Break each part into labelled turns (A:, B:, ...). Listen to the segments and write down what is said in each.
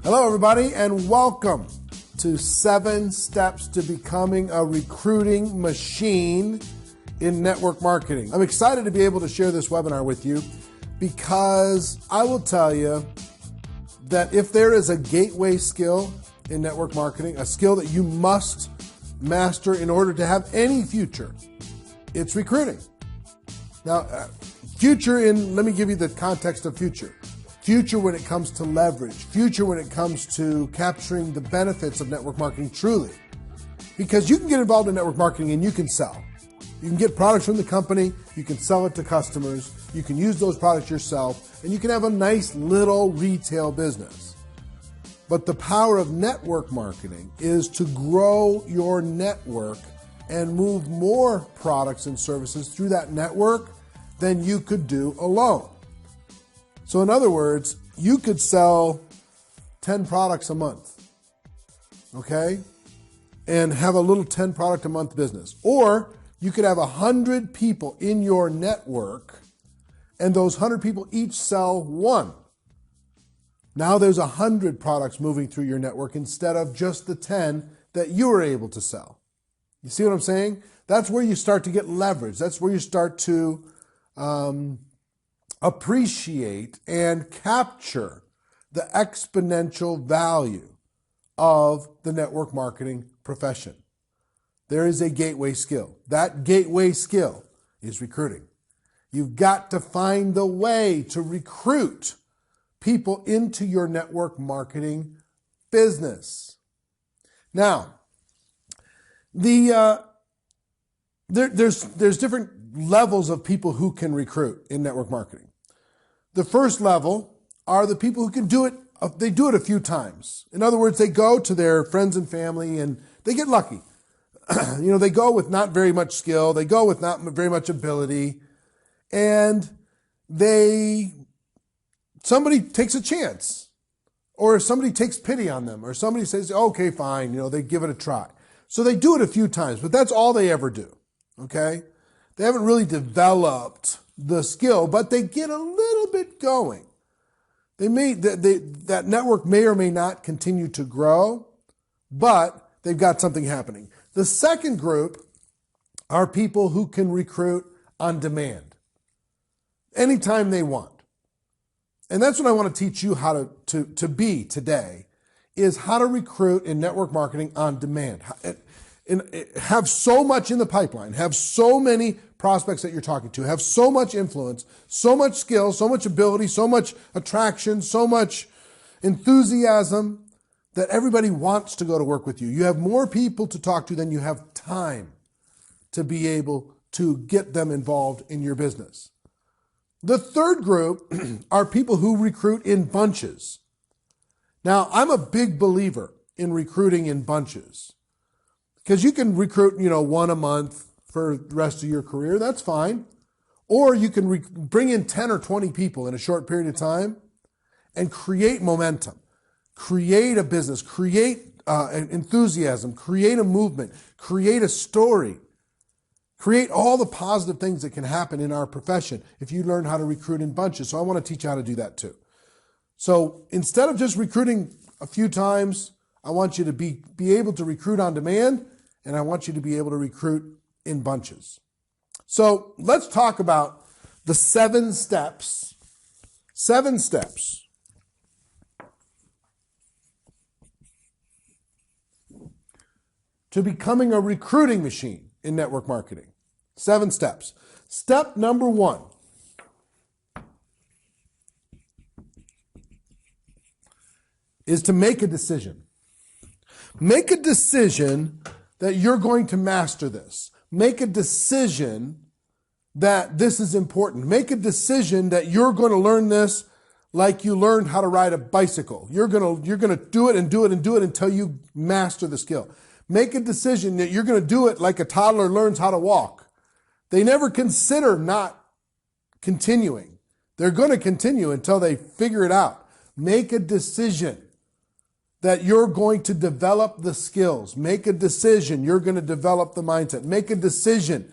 A: Hello, everybody, and welcome to 7 Steps to Becoming a Recruiting Machine in Network Marketing. I'm excited to be able to share this webinar with you because I will tell you that if there is a gateway skill in network marketing, a skill that you must master in order to have any future, it's recruiting. Now, let me give you the context of future. Future when it comes to leverage. Future when it comes to capturing the benefits of network marketing truly. Because you can get involved in network marketing and you can sell. You can get products from the company, you can sell it to customers, you can use those products yourself, and you can have a nice little retail business. But the power of network marketing is to grow your network and move more products and services through that network than you could do alone. So in other words, you could sell 10 products a month, okay? And have a little 10 product a month business. Or you could have 100 people in your network and those 100 people each sell one. Now there's 100 products moving through your network instead of just the 10 that you were able to sell. You see what I'm saying? That's where you start to get leverage. That's where you start to appreciate and capture the exponential value of the network marketing profession. There is a gateway skill. That gateway skill is recruiting. You've got to find the way to recruit people into your network marketing business. Now, there's different levels of people who can recruit in network marketing. The first level are the people who can do it. They do it a few times. In other words, they go to their friends and family and they get lucky. They go with not very much skill. They go with not very much ability. And somebody takes a chance, or somebody takes pity on them, or somebody says, okay, fine, they give it a try. So they do it a few times, but that's all they ever do. Okay? They haven't really developed the skill, but they get a little bit going. That network may or may not continue to grow, but they've got something happening. The second group are people who can recruit on demand, anytime they want. And that's what I want to teach you how to be today, is how to recruit in network marketing on demand. Have so much in the pipeline, have so many prospects that you're talking to, have so much influence, so much skill, so much ability, so much attraction, so much enthusiasm that everybody wants to go to work with you. You have more people to talk to than you have time to be able to get them involved in your business. The third group are people who recruit in bunches. Now, I'm a big believer in recruiting in bunches. Because you can recruit, one a month for the rest of your career. That's fine. Or you can bring in 10 or 20 people in a short period of time and create momentum, create a business, create an enthusiasm, create a movement, create a story, create all the positive things that can happen in our profession if you learn how to recruit in bunches. So I want to teach you how to do that too. So instead of just recruiting a few times, I want you to be able to recruit on demand, and I want you to be able to recruit in bunches. So let's talk about the 7 steps. 7 steps to becoming a recruiting machine in network marketing. 7 steps. Step number 1. Is to make a decision. Make a decision that you're going to master this. Make a decision that this is important. Make a decision that you're going to learn this like you learned how to ride a bicycle. You're going to do it and do it and do it until you master the skill. Make a decision that you're going to do it like a toddler learns how to walk. They never consider not continuing. They're going to continue until they figure it out. Make a decision that you're going to develop the skills. Make a decision you're going to develop the mindset. Make a decision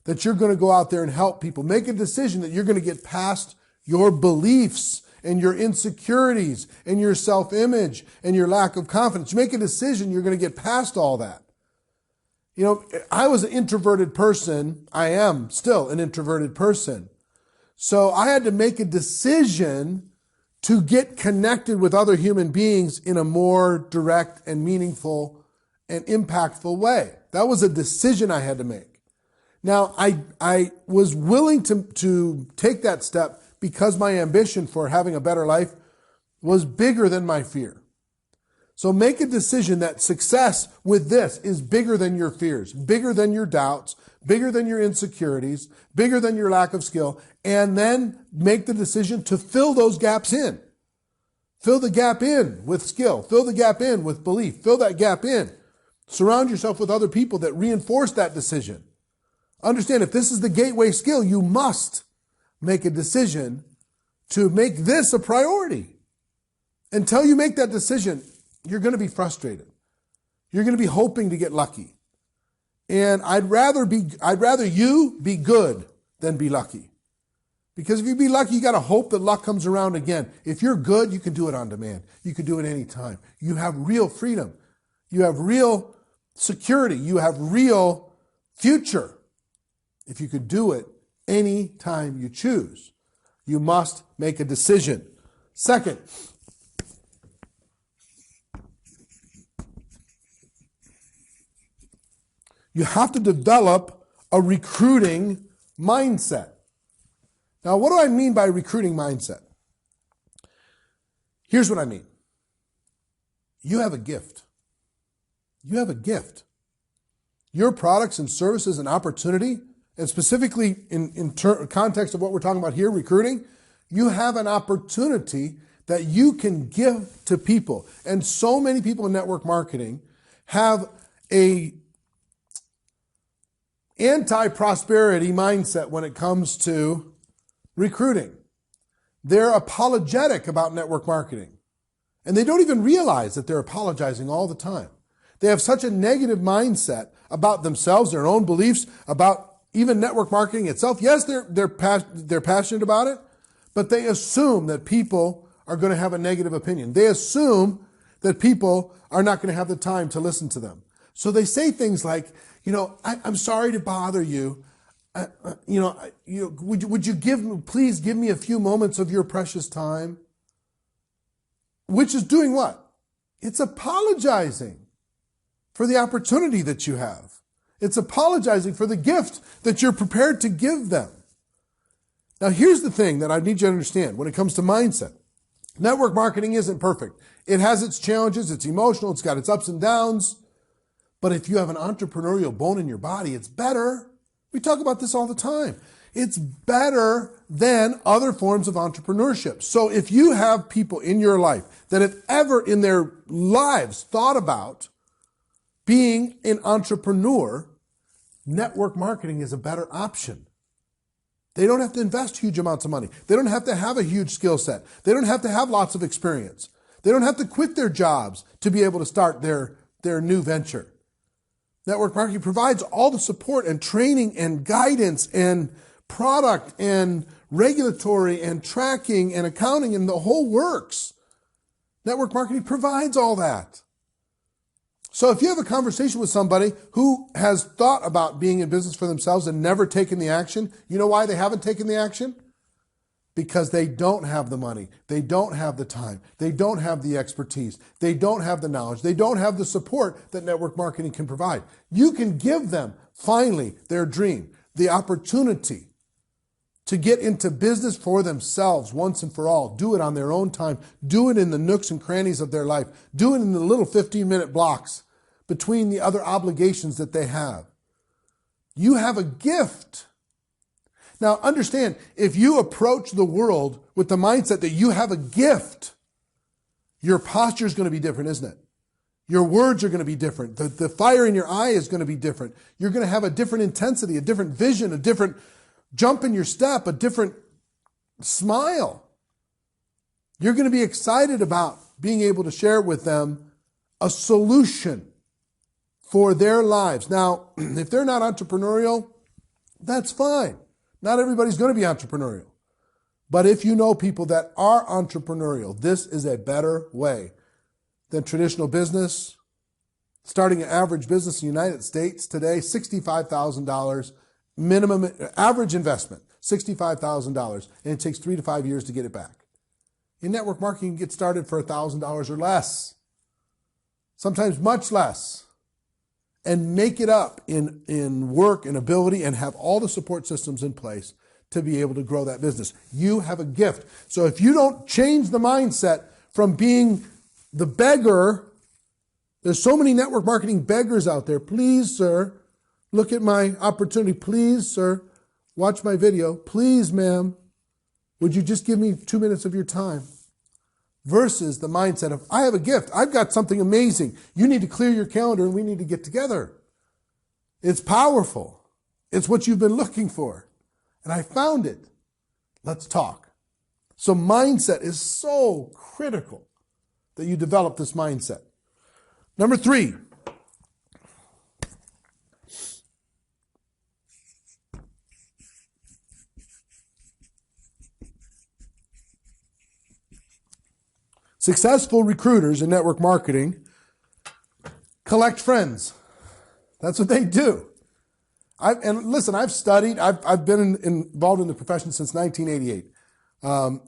A: that you're going to go out there and help people. Make a decision that you're going to get past your beliefs and your insecurities and your self-image and your lack of confidence. You make a decision, you're going to get past all that. You know, I was an introverted person. I am still an introverted person. So I had to make a decision to get connected with other human beings in a more direct and meaningful and impactful way. That was a decision I had to make. Now, I was willing to take that step because my ambition for having a better life was bigger than my fear. So make a decision that success with this is bigger than your fears, bigger than your doubts, bigger than your insecurities, bigger than your lack of skill, and then make the decision to fill those gaps in. Fill the gap in with skill. Fill the gap in with belief. Fill that gap in. Surround yourself with other people that reinforce that decision. Understand, if this is the gateway skill, you must make a decision to make this a priority. Until you make that decision, you're going to be frustrated. You're going to be hoping to get lucky. And I'd rather you be good than be lucky. Because if you be lucky, you got to hope that luck comes around again. If you're good, you can do it on demand. You can do it anytime. You have real freedom. You have real security. You have real future. If you could do it any time you choose, you must make a decision. Second, you have to develop a recruiting mindset. Now, what do I mean by recruiting mindset? Here's what I mean. You have a gift. You have a gift. Your products and services and opportunity, and specifically in context of what we're talking about here, recruiting, you have an opportunity that you can give to people. And so many people in network marketing have a anti-prosperity mindset when it comes to recruiting. They're apologetic about network marketing. And they don't even realize that they're apologizing all the time. They have such a negative mindset about themselves, their own beliefs, about even network marketing itself. Yes, they're passionate about it, but they assume that people are going to have a negative opinion. They assume that people are not going to have the time to listen to them. So they say things like, I'm sorry to bother you. Would you please give me a few moments of your precious time? Which is doing what? It's apologizing for the opportunity that you have. It's apologizing for the gift that you're prepared to give them. Now, here's the thing that I need you to understand when it comes to mindset. Network marketing isn't perfect. It has its challenges. It's emotional. It's got its ups and downs. But if you have an entrepreneurial bone in your body, it's better. We talk about this all the time. It's better than other forms of entrepreneurship. So if you have people in your life that have ever in their lives thought about being an entrepreneur, network marketing is a better option. They don't have to invest huge amounts of money. They don't have to have a huge skill set. They don't have to have lots of experience. They don't have to quit their jobs to be able to start their new venture. Network marketing provides all the support and training and guidance and product and regulatory and tracking and accounting and the whole works. Network marketing provides all that. So if you have a conversation with somebody who has thought about being in business for themselves and never taken the action, you know why they haven't taken the action? Because they don't have the money. They don't have the time. They don't have the expertise. They don't have the knowledge. They don't have the support that network marketing can provide. You can give them, finally, their dream, the opportunity to get into business for themselves once and for all. Do it on their own time. Do it in the nooks and crannies of their life. Do it in the little 15-minute blocks between the other obligations that they have. You have a gift. Now, understand, if you approach the world with the mindset that you have a gift, your posture is going to be different, isn't it? Your words are going to be different. The fire in your eye is going to be different. You're going to have a different intensity, a different vision, a different jump in your step, a different smile. You're going to be excited about being able to share with them a solution for their lives. Now, if they're not entrepreneurial, that's fine. Not everybody's going to be entrepreneurial. But if you know people that are entrepreneurial, this is a better way than traditional business. Starting an average business in the United States today, $65,000 minimum average investment, $65,000, and it takes 3 to 5 years to get it back. In network marketing, you can get started for $1,000 or less, sometimes much less, and make it up in work and ability and have all the support systems in place to be able to grow that business. You have a gift. So if you don't change the mindset from being the beggar, there's so many network marketing beggars out there. Please, sir, look at my opportunity. Please, sir, watch my video. Please, ma'am, would you just give me 2 minutes of your time? Versus the mindset of, I have a gift. I've got something amazing. You need to clear your calendar and we need to get together. It's powerful. It's what you've been looking for. And I found it. Let's talk. So mindset is so critical that you develop this mindset. Number 3. Successful recruiters in network marketing collect friends. That's what they do. And listen, I've studied, I've been involved in the profession since 1988.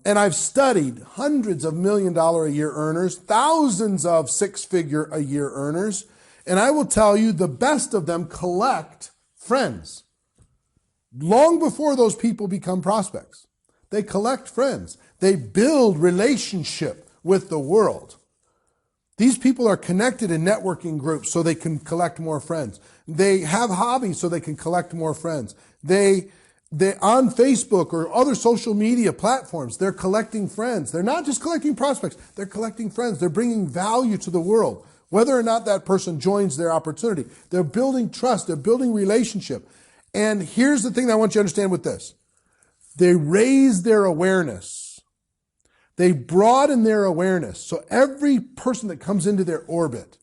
A: And I've studied hundreds of $1 million a year earners, thousands of 6-figure a year earners. And I will tell you, the best of them collect friends. Long before those people become prospects, they collect friends. They build relationship with the world. These people are connected in networking groups so they can collect more friends. They have hobbies so they can collect more friends. They on Facebook or other social media platforms, they're collecting friends. They're not just collecting prospects, they're collecting friends. They're bringing value to the world, whether or not that person joins their opportunity. They're building trust, they're building relationship. And here's the thing that I want you to understand with this. They raise their awareness. They broaden their awareness. So every person that comes into their orbit,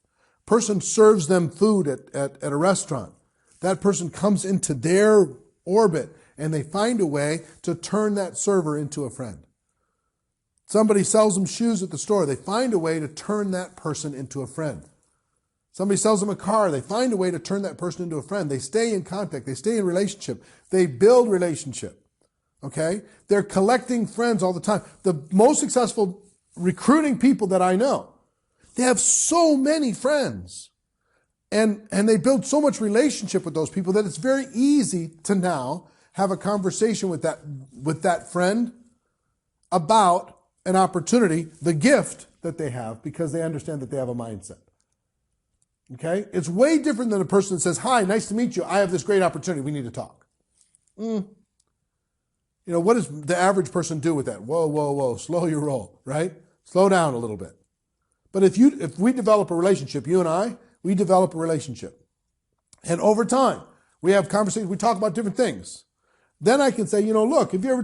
A: person serves them food at a restaurant, that person comes into their orbit and they find a way to turn that server into a friend. Somebody sells them shoes at the store. They find a way to turn that person into a friend. Somebody sells them a car. They find a way to turn that person into a friend. They stay in contact. They stay in relationship. They build relationship. Okay? They're collecting friends all the time. The most successful recruiting people that I know, they have so many friends. And they build so much relationship with those people that it's very easy to now have a conversation with that friend about an opportunity, the gift that they have, because they understand that they have a mindset. Okay? It's way different than a person that says, hi, nice to meet you. I have this great opportunity. We need to talk. You know, what does the average person do with that? Whoa, whoa, whoa, slow your roll, right? Slow down a little bit. But if we develop a relationship, you and I, we develop a relationship. And over time, we have conversations, we talk about different things. Then I can say, you know, look, have you ever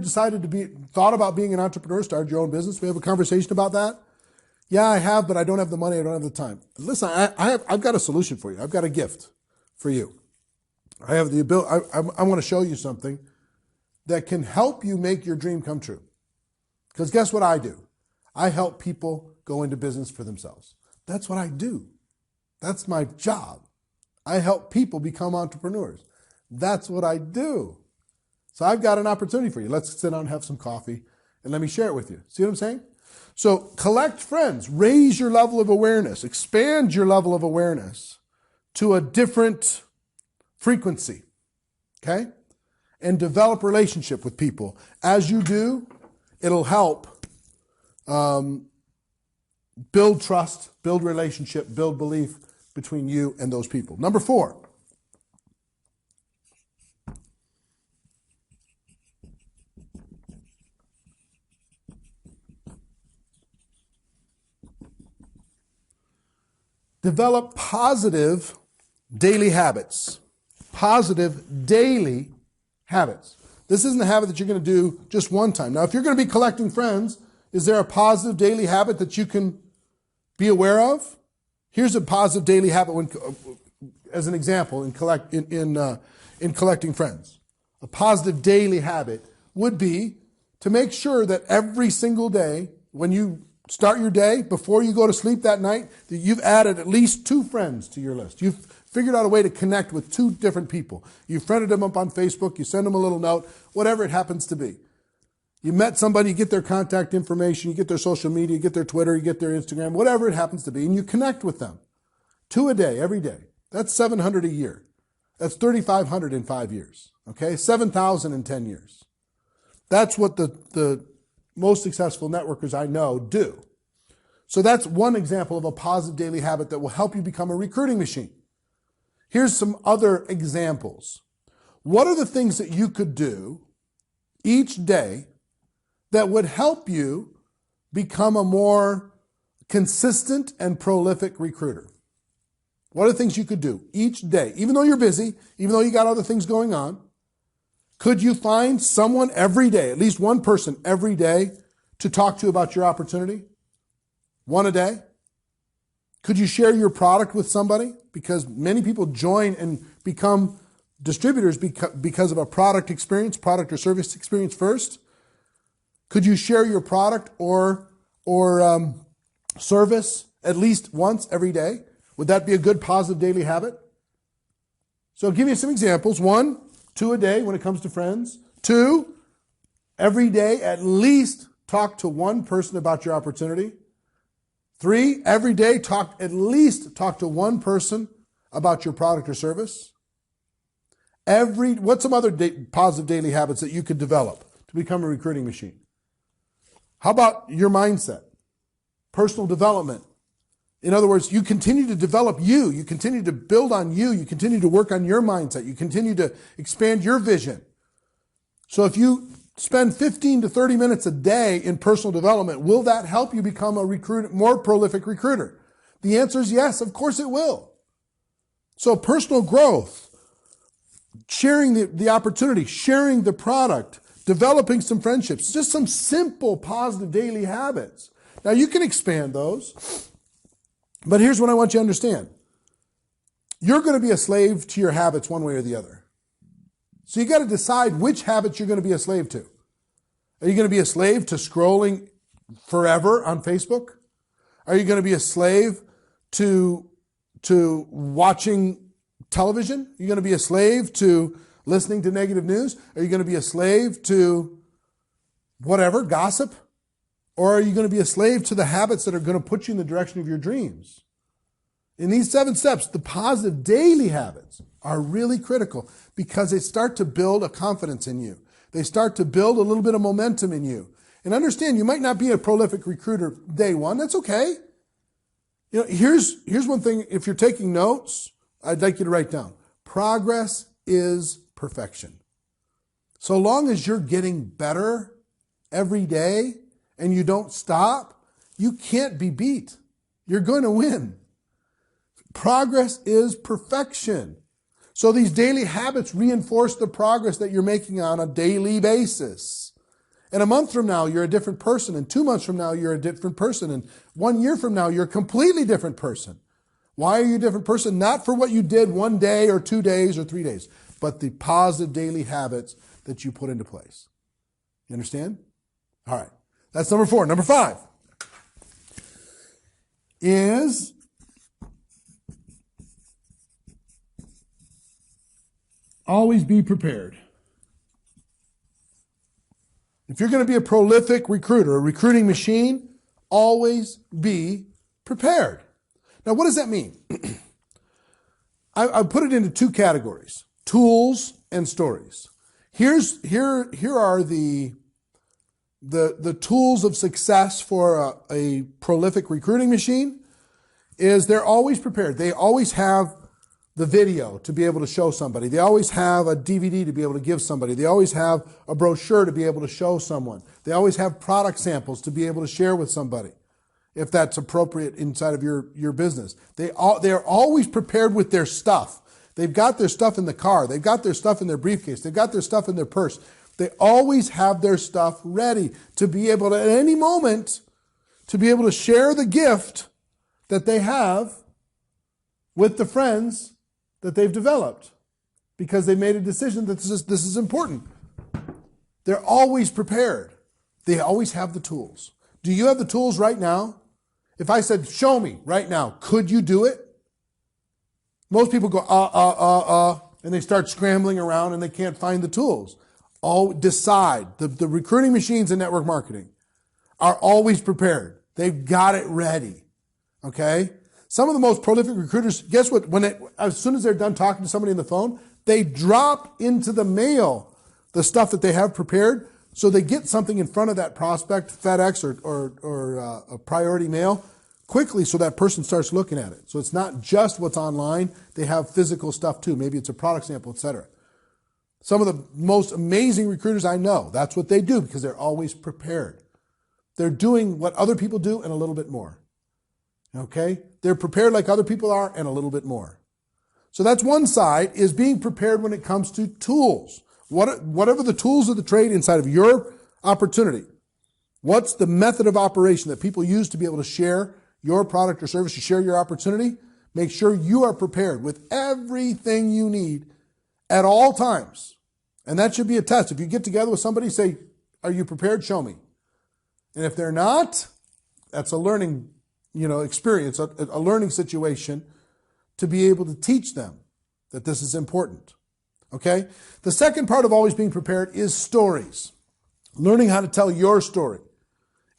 A: thought about being an entrepreneur, started your own business? We have a conversation about that. Yeah, I have, but I don't have the money, I don't have the time. Listen, I've got a solution for you. I've got a gift for you. I have the ability, I want to show you something that can help you make your dream come true. Because guess what I do? I help people go into business for themselves. That's what I do. That's my job. I help people become entrepreneurs. That's what I do. So I've got an opportunity for you. Let's sit down and have some coffee and let me share it with you. See what I'm saying? So collect friends, raise your level of awareness, expand your level of awareness to a different frequency. Okay? And develop relationship with people. As you do, it'll help build trust, build relationship, build belief between you and those people. Number 4. Develop positive daily habits. Positive daily habits. This isn't a habit that you're going to do just one time. Now, if you're going to be collecting friends, is there a positive daily habit that you can be aware of? Here's a positive daily habit as an example in collecting friends. A positive daily habit would be to make sure that every single day, when you start your day, before you go to sleep that night, that you've added at least 2 friends to your list. You've figured out a way to connect with 2 different people. You've friended them up on Facebook, you send them a little note, whatever it happens to be. You met somebody, you get their contact information, you get their social media, you get their Twitter, you get their Instagram, whatever it happens to be, and you connect with them. 2 a day, every day. That's 700 a year. That's 3,500 in 5 years. Okay? 7,000 in 10 years. That's what the most successful networkers I know do. So that's one example of a positive daily habit that will help you become a recruiting machine. Here's some other examples. What are the things that you could do each day that would help you become a more consistent and prolific recruiter? What are the things you could do each day? Even though you're busy, even though you got other things going on, could you find someone every day, at least one person every day, to talk to you about your opportunity? 1 a day? Could you share your product with somebody? Because many people join and become distributors because of a product experience, product or service experience first. Could you share your product or service at least once every day? Would that be a good positive daily habit? So I'll give you some examples. 1, 2 a day when it comes to friends. 2, every day at least talk to one person about your opportunity. 3, every day at least talk to one person about your product or service. What's some other positive daily habits that you could develop to become a recruiting machine? How about your mindset? Personal development. In other words, you continue to develop you continue to build on you continue to work on your mindset, you continue to expand your vision. So if you spend 15 to 30 minutes a day in personal development, will that help you become a more prolific recruiter? The answer is yes, of course it will. So personal growth, sharing the opportunity, sharing the product, developing some friendships, just some simple positive daily habits. Now you can expand those. But here's what I want you to understand. You're going to be a slave to your habits one way or the other. So you got to decide which habits you're going to be a slave to. Are you going to be a slave to scrolling forever on Facebook? Are you going to be a slave to watching television? Are you going to be a slave to listening to negative news? Are you going to be a slave to whatever, gossip? Or are you going to be a slave to the habits that are going to put you in the direction of your dreams? In these 7 steps, the positive daily habits are really critical because they start to build a confidence in you. They start to build a little bit of momentum in you. And understand, you might not be a prolific recruiter day one. That's okay. You know, here's one thing. If you're taking notes, I'd like you to write down. Progress is perfection. So long as you're getting better every day, and you don't stop, you can't be beat. You're going to win. Progress is perfection. So these daily habits reinforce the progress that you're making on a daily basis. And a month from now, you're a different person. And 2 months from now, you're a different person. And 1 year from now, you're a completely different person. Why are you a different person? Not for what you did 1 day or 2 days or 3 days, but the positive daily habits that you put into place. You understand? All right. That's number 4. Number 5 is always be prepared. If you're going to be a prolific recruiter, a recruiting machine, always be prepared. Now, what does that mean? I put it into 2 categories, tools and stories. Here are the tools of success for a prolific recruiting machine is they're always prepared. They always have the video to be able to show somebody. They always have a DVD to be able to give somebody. They always have a brochure to be able to show someone. They always have product samples to be able to share with somebody, if that's appropriate inside of your business. They're always prepared with their stuff. They've got their stuff in the car. They've got their stuff in their briefcase. They've got their stuff in their purse. They always have their stuff ready to be able to, at any moment, to be able to share the gift that they have with the friends that they've developed because they made a decision that this is important. They're always prepared. They always have the tools. Do you have the tools right now? If I said, show me right now, could you do it? Most people go, and they start scrambling around and they can't find the tools. Decide. The recruiting machines in network marketing are always prepared. They've got it ready. Okay? Some of the most prolific recruiters, guess what? As soon as they're done talking to somebody on the phone, they drop into the mail the stuff that they have prepared, so they get something in front of that prospect, FedEx or a priority mail, quickly, so that person starts looking at it. So it's not just what's online. They have physical stuff too. Maybe it's a product sample, etc. Some of the most amazing recruiters I know, that's what they do because they're always prepared. They're doing what other people do and a little bit more. Okay? They're prepared like other people are and a little bit more. So that's one side, is being prepared when it comes to tools. Whatever the tools of the trade inside of your opportunity. What's the method of operation that people use to be able to share your product or service, to share your opportunity? Make sure you are prepared with everything you need at all times. And that should be a test. If you get together with somebody, say, are you prepared? Show me. And if they're not, that's a learning, experience, a learning situation to be able to teach them that this is important. Okay? The second part of always being prepared is stories. Learning how to tell your story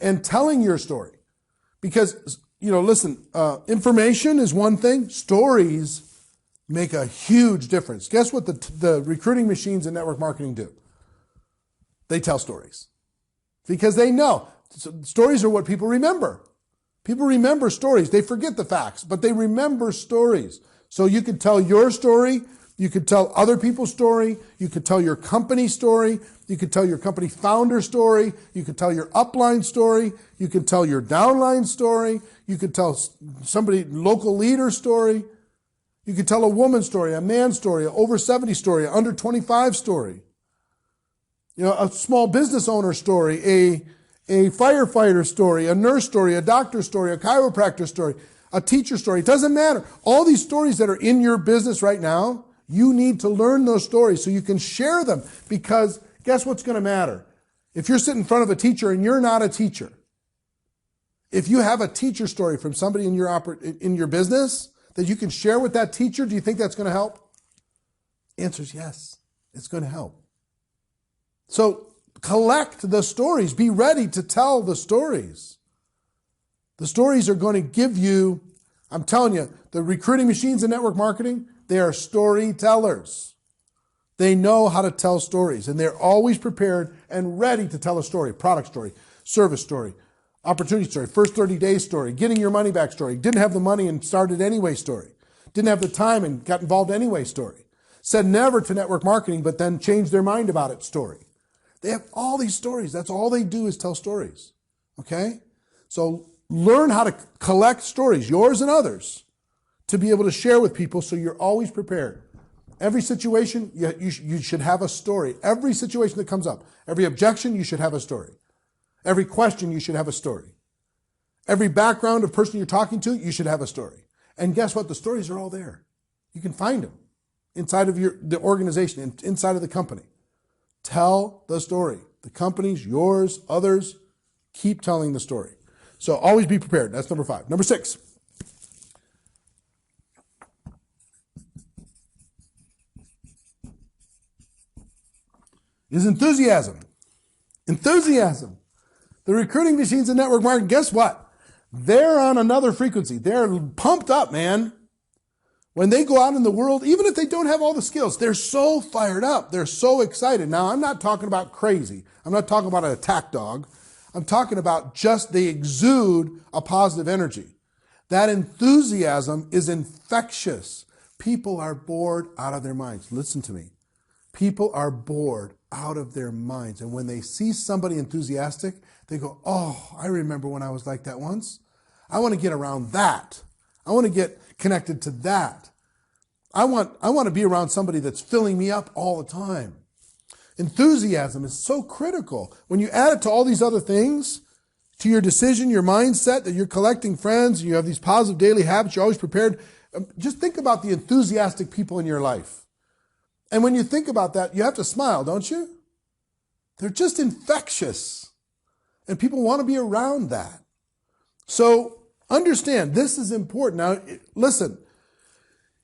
A: and telling your story. Because, listen, information is one thing. Stories make a huge difference. Guess what the recruiting machines in network marketing do? They tell stories. Because they know. Stories are what people remember. People remember stories. They forget the facts, but they remember stories. So you could tell your story. You could tell other people's story. You could tell your company story. You could tell your company founder story. You could tell your upline story. You could tell your downline story. You could tell somebody, local leader story. You could tell a woman's story, a man's story, an over 70 story, an under 25 story. A small business owner story, a firefighter story, a nurse story, a doctor story, a chiropractor story, a teacher story. It doesn't matter. All these stories that are in your business right now, you need to learn those stories so you can share them, because guess what's going to matter? If you're sitting in front of a teacher and you're not a teacher, if you have a teacher story from somebody in your business that you can share with that teacher, do you think that's going to help? Answer is yes. It's going to help. So collect the stories. Be ready to tell the stories. The stories are going to give you, I'm telling you, the recruiting machines in network marketing, they are storytellers. They know how to tell stories, and they're always prepared and ready to tell a story. Product story, service story, opportunity story, first 30 days story, getting your money back story, didn't have the money and started anyway story, didn't have the time and got involved anyway story, said never to network marketing but then changed their mind about it story. They have all these stories. That's all they do is tell stories. Okay? So learn how to collect stories, yours and others, to be able to share with people so you're always prepared. Every situation, you should have a story. Every situation that comes up, every objection, you should have a story. Every question, you should have a story. Every background of person you're talking to, you should have a story. And guess what? The stories are all there. You can find them inside of the organization, inside of the company. Tell the story. The company's, yours, others, keep telling the story. So always be prepared. That's number 5. Number 6. Is enthusiasm. Enthusiasm. The recruiting machines and network marketing, guess what? They're on another frequency. They're pumped up, man. When they go out in the world, even if they don't have all the skills, they're so fired up. They're so excited. Now, I'm not talking about crazy. I'm not talking about an attack dog. I'm talking about just they exude a positive energy. That enthusiasm is infectious. People are bored out of their minds. Listen to me. People are bored out of their minds. And when they see somebody enthusiastic, they go, oh, I remember when I was like that once. I want to get around that. I want to get connected to that. I want to be around somebody that's filling me up all the time. Enthusiasm is so critical. When you add it to all these other things, to your decision, your mindset, that you're collecting friends, you have these positive daily habits, you're always prepared. Just think about the enthusiastic people in your life. And when you think about that, you have to smile, don't you? They're just infectious. And people want to be around that. So understand, this is important. Now, listen,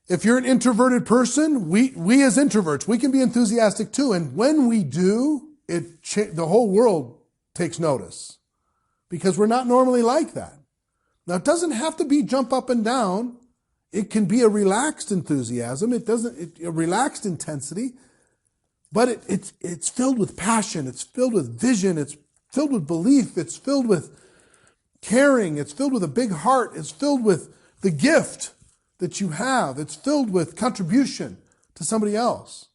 A: if you're an introverted person, we as introverts, we can be enthusiastic too. And when we do, the whole world takes notice because we're not normally like that. Now, it doesn't have to be jump up and down. It can be a relaxed enthusiasm. A relaxed intensity, but it's filled with passion. It's filled with vision. It's filled with belief. It's filled with caring. It's filled with a big heart. It's filled with the gift that you have. It's filled with contribution to somebody else.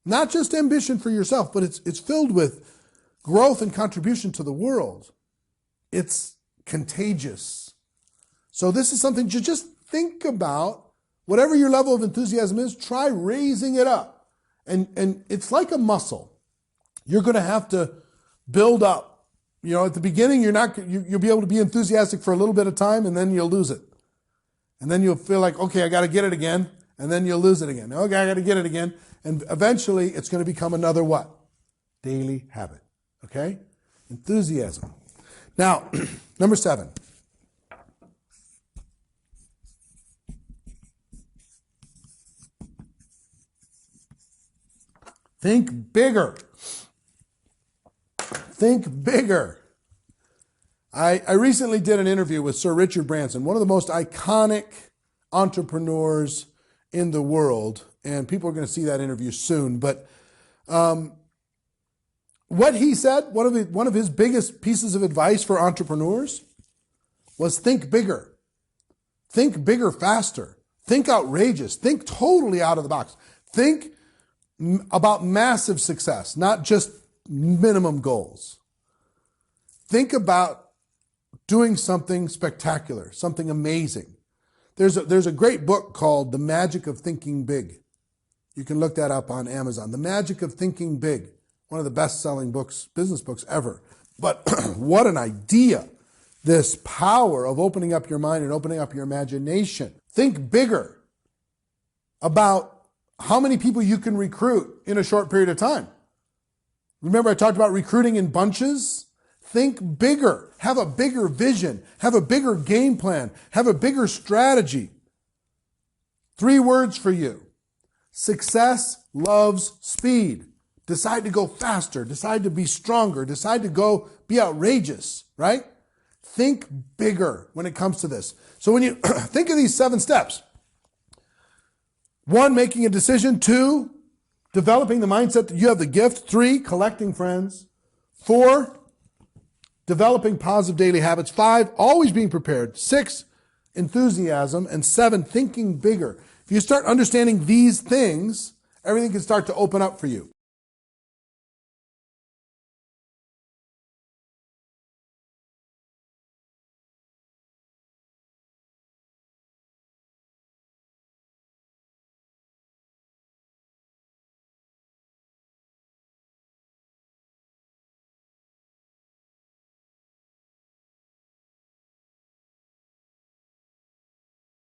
A: Not just ambition for yourself, but it's filled with growth and contribution to the world. It's contagious. So this is something to just think about. Whatever your level of enthusiasm is, try raising it up. And it's like a muscle. You're going to have to build up. You know, at the beginning, you'll be able to be enthusiastic for a little bit of time, and then you'll lose it. And then you'll feel like, okay, I got to get it again. And then you'll lose it again. Okay, I got to get it again. And eventually, it's going to become another what? Daily habit. Okay? Enthusiasm. Now, number 7. Think bigger. Think bigger. I recently did an interview with Sir Richard Branson, one of the most iconic entrepreneurs in the world. And people are going to see that interview soon. But what he said, one of his biggest pieces of advice for entrepreneurs was think bigger. Think bigger faster. Think outrageous. Think totally out of the box. Think about massive success, not just minimum goals. Think about doing something spectacular, something amazing. There's a great book called The Magic of Thinking Big. You can look that up on Amazon. The Magic of Thinking Big, one of the best-selling books, business books ever. But what an idea, this power of opening up your mind and opening up your imagination. Think bigger about how many people you can recruit in a short period of time. Remember I talked about recruiting in bunches? Think bigger. Have a bigger vision. Have a bigger game plan. Have a bigger strategy. 3 words for you. Success loves speed. Decide to go faster. Decide to be stronger. Decide to go be outrageous, right? Think bigger when it comes to this. So when you think of these 7 steps, 1, making a decision. 2, developing the mindset that you have the gift. 3, collecting friends. 4, developing positive daily habits. 5, always being prepared. 6, enthusiasm. And 7, thinking bigger. If you start understanding these things, everything can start to open up for you.